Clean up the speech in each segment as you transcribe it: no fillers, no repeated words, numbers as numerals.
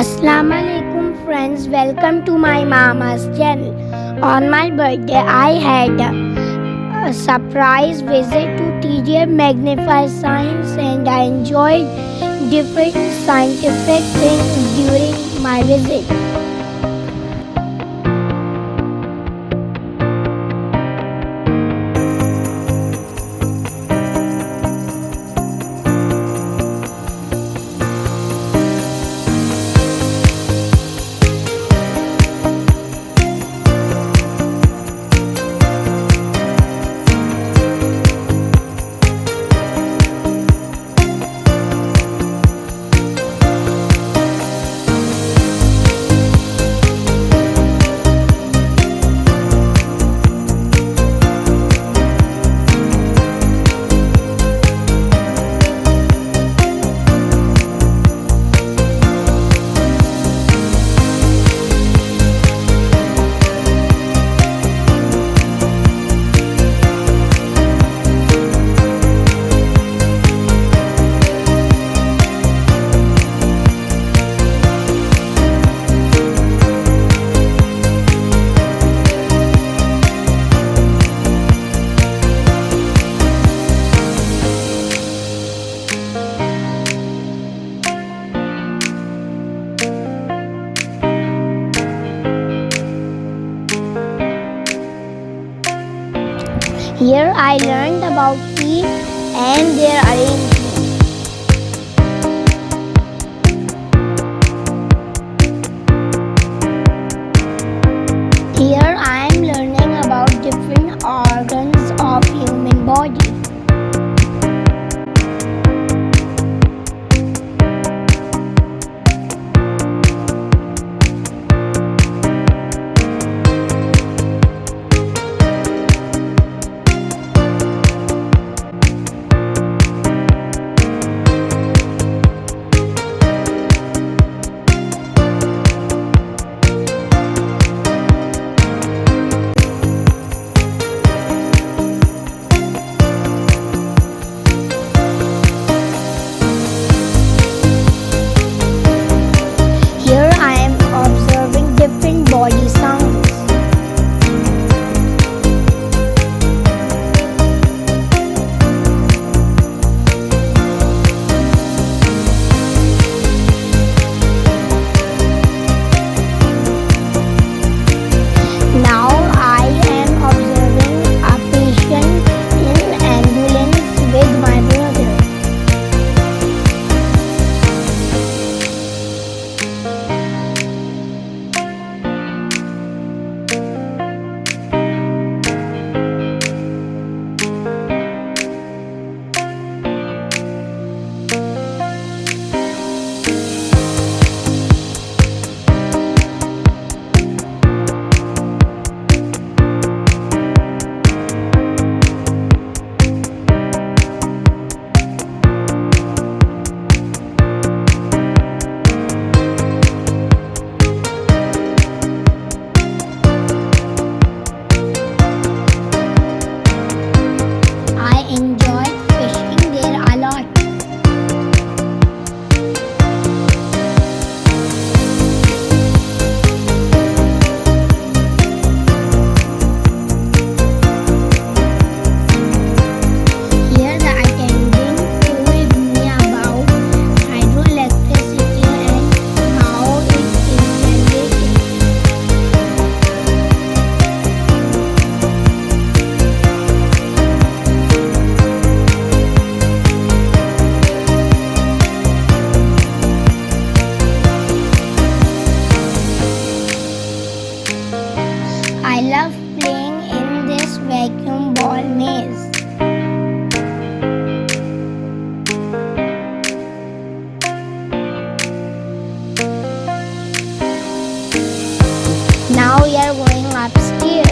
Assalamu alaikum friends, welcome to my mama's channel. On my birthday I had a surprise visit to TDF MagnifiScience and I enjoyed different scientific things during my visit. Here I learned about tea and their arrangement. Here I am learning about different organs of human body. Here I am observing different body sounds. Now I am observing a patient in ambulance with my brother. I enjoyed fishing there a lot. Here the attendant told me about hydroelectricity and how it is generated. I love playing in this vacuum ball maze. Now we are going upstairs.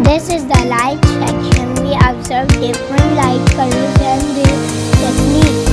This is the light section. We observe observe different light colors and their techniques.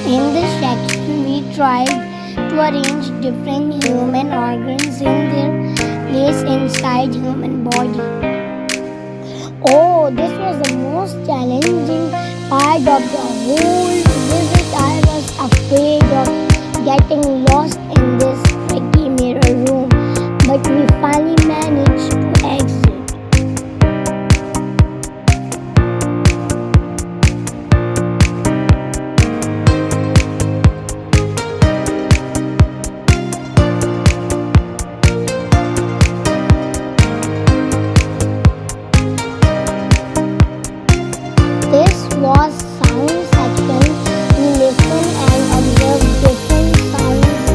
In this section, we tried to arrange different human organs in their place inside human body. Oh, this was the most challenging part of the whole visit. I was afraid of getting lost in this tricky mirror room, but we finally managed to exit. This was sound section. We listened and observed different sounds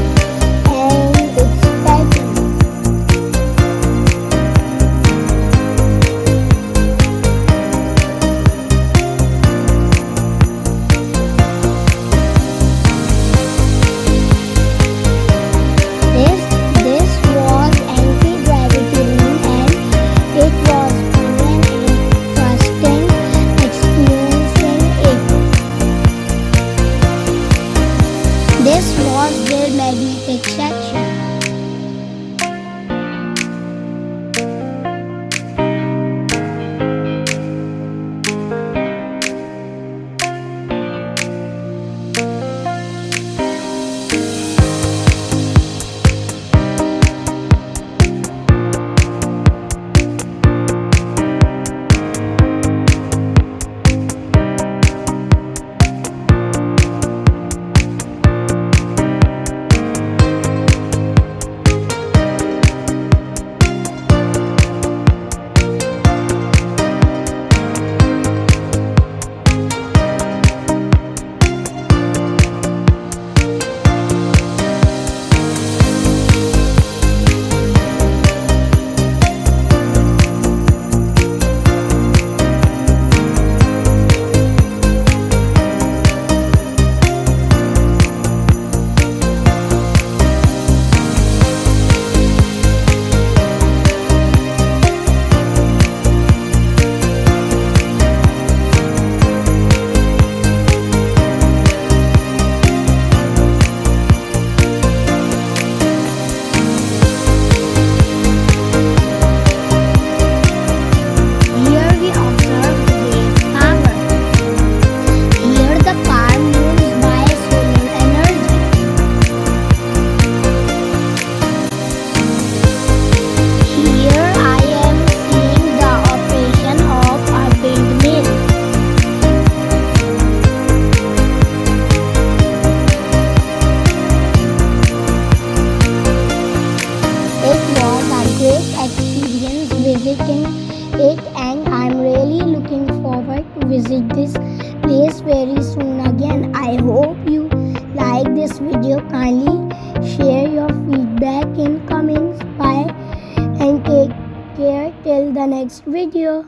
and its pattern. This was anti-gravity room and it was fun and interesting experiencing it. This was their magnetic section. Here we observe wave power. Here the car moves by solar energy. Here I am seeing the operation of a windmill. It was a great experience visiting it and I'm really looking forward to visit this place very soon again. I hope you like this video. Kindly share your feedback in comments. Bye and take care till the next video.